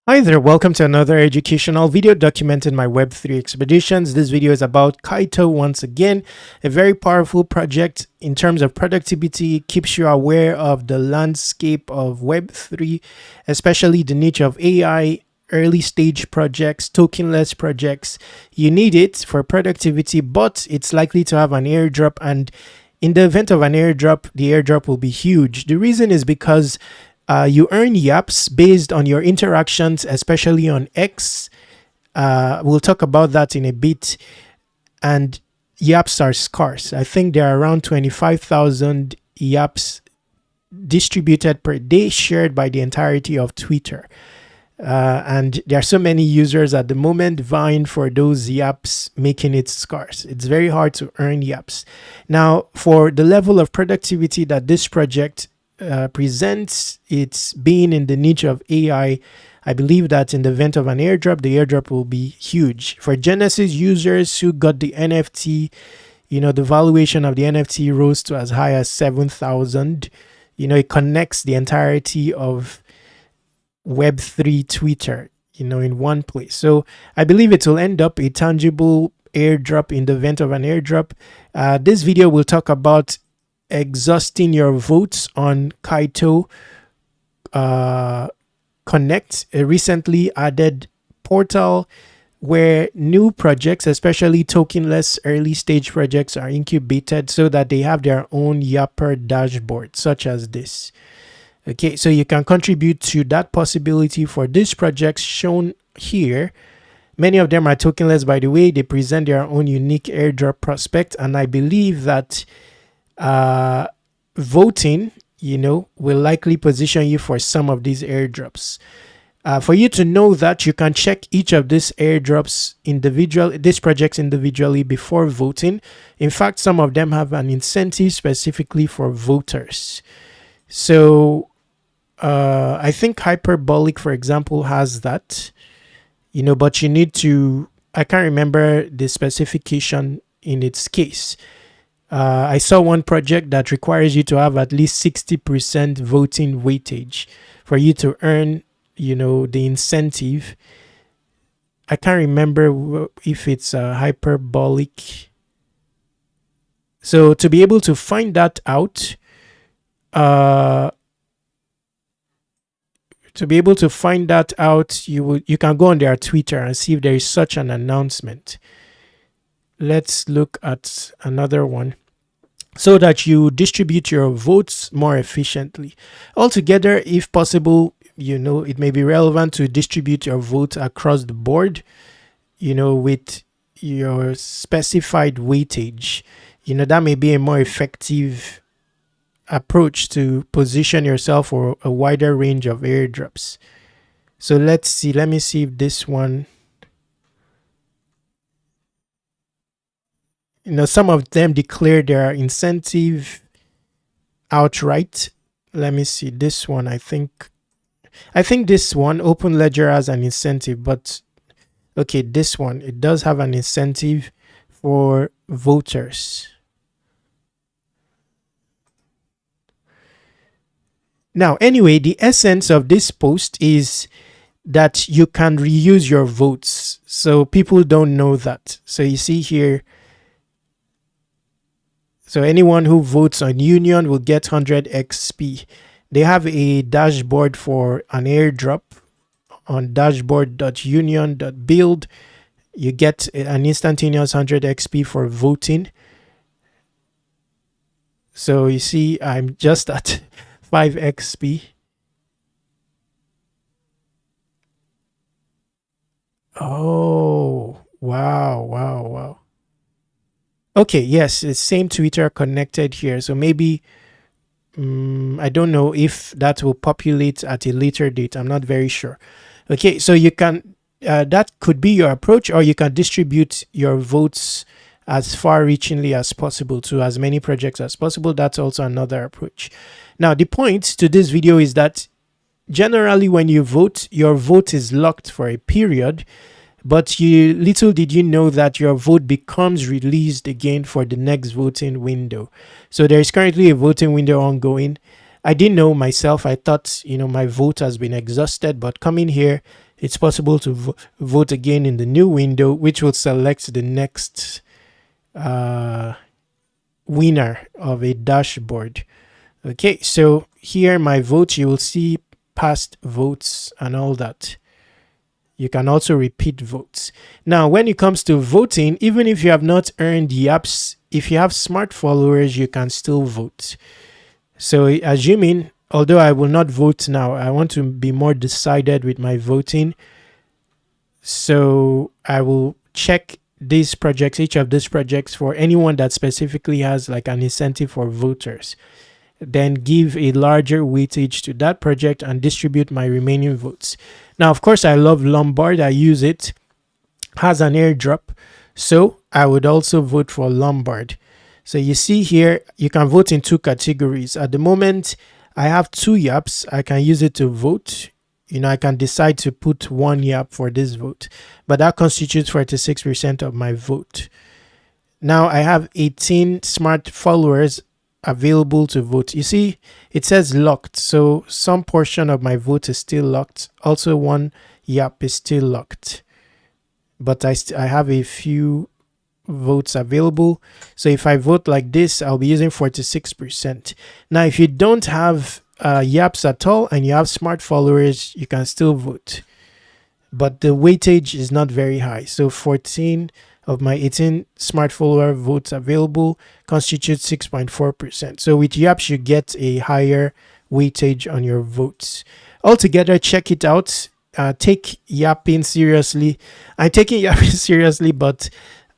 Hi there, welcome to another educational video documenting my Web3 expeditions. This video is about Kaito once again, a very powerful project in terms of productivity, keeps you aware of the landscape of Web3, especially the niche of AI, early stage projects, tokenless projects. You need it for productivity, but it's likely to have an airdrop, and in the event of an airdrop, the airdrop will be huge. The reason is because you earn YAPs based on your interactions, especially on X. We'll talk about that in a bit. And YAPs are scarce. I think there are around 25,000 YAPs distributed per day, shared by the entirety of Twitter. And there are so many users at the moment vying for those YAPs, making it scarce. It's very hard to earn YAPs. Now, for the level of productivity that this project presents, it's being in the niche of AI. I believe that in the event of an airdrop, the airdrop will be huge. For Genesis users who got the NFT, the valuation of the NFT rose to as high as 7,000. It connects the entirety of Web3 Twitter, in one place. So I believe it will end up a tangible airdrop in the event of an airdrop. This video will talk about exhausting your votes on Kaito Connect, a recently added portal where new projects, especially tokenless early stage projects, are incubated so that they have their own Yapper dashboard, such as this. Okay, so you can contribute to that possibility for these projects shown here. Many of them are tokenless, by the way. They present their own unique airdrop prospect, and I believe that voting, will likely position you for some of these airdrops. For you to know that, you can check each of these airdrops these projects individually before voting. In fact, some of them have an incentive specifically for voters. So I think Hyperbolic, for example, has that, but you need to, I can't remember the specification in its case. I saw one project that requires you to have at least 60% voting weightage for you to earn, the incentive. I can't remember if it's hyperbolic. So to be able to find that out, you can go on their Twitter and see if there is such an announcement. Let's look at another one so that you distribute your votes more efficiently. Altogether, if possible, it may be relevant to distribute your vote across the board, with your specified weightage. That may be a more effective approach to position yourself for a wider range of airdrops. So let's see. Let me see if this one, some of them declare their incentive outright. Let me see this one. I think this one, Open Ledger, has an incentive, but okay, this one, it does have an incentive for voters. Now, anyway, the essence of this post is that you can reuse your votes. So people don't know that. So you see here, so anyone who votes on Union will get 100 XP. They have a dashboard for an airdrop on dashboard.union.build. You get an instantaneous 100 XP for voting. So you see, I'm just at 5 XP. Oh, wow. Okay, yes, it's same Twitter connected here. So maybe, I don't know if that will populate at a later date. I'm not very sure. Okay, so you can, that could be your approach, or you can distribute your votes as far-reachingly as possible to as many projects as possible. That's also another approach. Now, the point to this video is that generally when you vote, your vote is locked for a period. But little did you know that your vote becomes released again for the next voting window. So there is currently a voting window ongoing. I didn't know myself. I thought, my vote has been exhausted. But coming here, it's possible to vote again in the new window, which will select the next winner of a dashboard. Okay, so here my vote, you will see past votes and all that. You can also repeat votes. Now, when it comes to voting, even if you have not earned YAPs, if you have smart followers, you can still vote. So assuming, although I will not vote now, I want to be more decided with my voting. So I will check these projects, each of these projects, for anyone that specifically has like an incentive for voters. Then give a larger weightage to that project and distribute my remaining votes. Now, of course, I love Lombard. I use it, has an airdrop. So I would also vote for Lombard. So you see here, you can vote in two categories. At the moment, I have 2 YAPs. I can use it to vote. I can decide to put 1 YAP for this vote, but that constitutes 46% of my vote. Now I have 18 smart followers available to vote. You see, it says locked, so some portion of my vote is still locked. Also, 1 YAP is still locked, but I have a few votes available. So if I vote like this, I'll be using 46%. Now, if you don't have YAPs at all and you have smart followers, you can still vote, but the weightage is not very high. So 14 of my 18 smart follower votes available constitutes 6.4%. So with YAPs, you get a higher weightage on your votes. Altogether, check it out. Take yapping seriously. I'm taking yapping seriously, but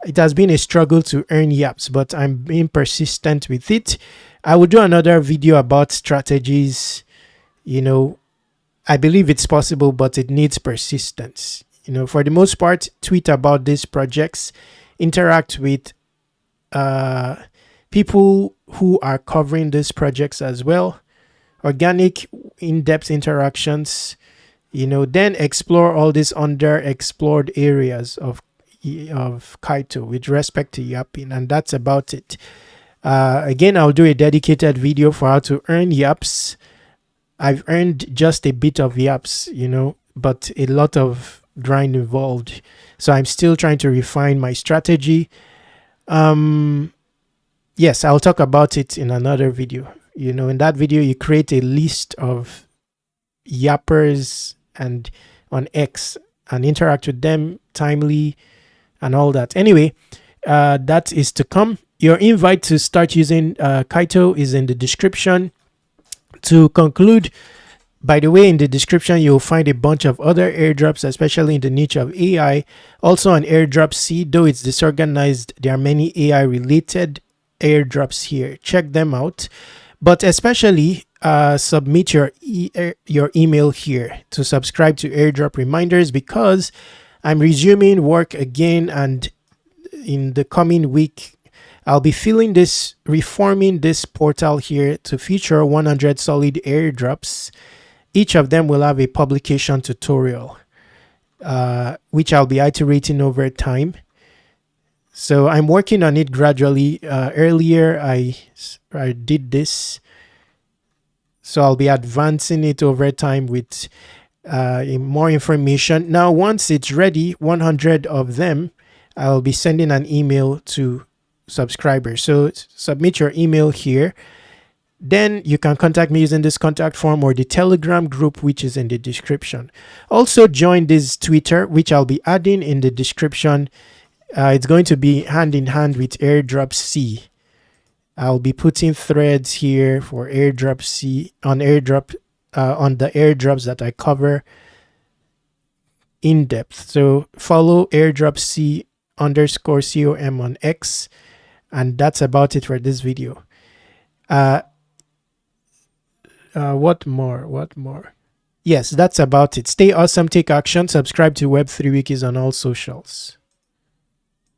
it has been a struggle to earn YAPs, but I'm being persistent with it. I will do another video about strategies. I believe it's possible, but it needs persistence. For the most part, tweet about these projects, interact with people who are covering these projects as well. Organic, in-depth interactions, then explore all these underexplored areas of Kaito with respect to yapping, and that's about it. Again, I'll do a dedicated video for how to earn YAPs. I've earned just a bit of YAPs, but a lot of grind involved. So I'm still trying to refine my strategy. Yes, I'll talk about it in another video. In that video, you create a list of yappers and on X and interact with them timely and all that. Anyway, that is to come. Your invite to start using Kaito is in the description. To conclude, by the way, in the description, you'll find a bunch of other airdrops, especially in the niche of AI. Also on Airdrop C, though it's disorganized, there are many AI related airdrops here. Check them out. But especially submit your email here to subscribe to Airdrop reminders, because I'm resuming work again, and in the coming week, I'll be reforming this portal here to feature 100 solid airdrops. Each of them will have a publication tutorial, which I'll be iterating over time. So I'm working on it gradually. Earlier, I did this. So I'll be advancing it over time with more information. Now, once it's ready, 100 of them, I'll be sending an email to subscribers. So submit your email here. Then you can contact me using this contact form or the Telegram group, which is in the description. Also join this Twitter, which I'll be adding in the description. It's going to be hand in hand with Airdrop C. I'll be putting threads here for Airdrop C on Airdrop on the airdrops that I cover in depth. So follow Airdrop C _COM on X. And that's about it for this video. What more? Yes, that's about it. Stay awesome, take action, subscribe to Web3 Wikis on all socials.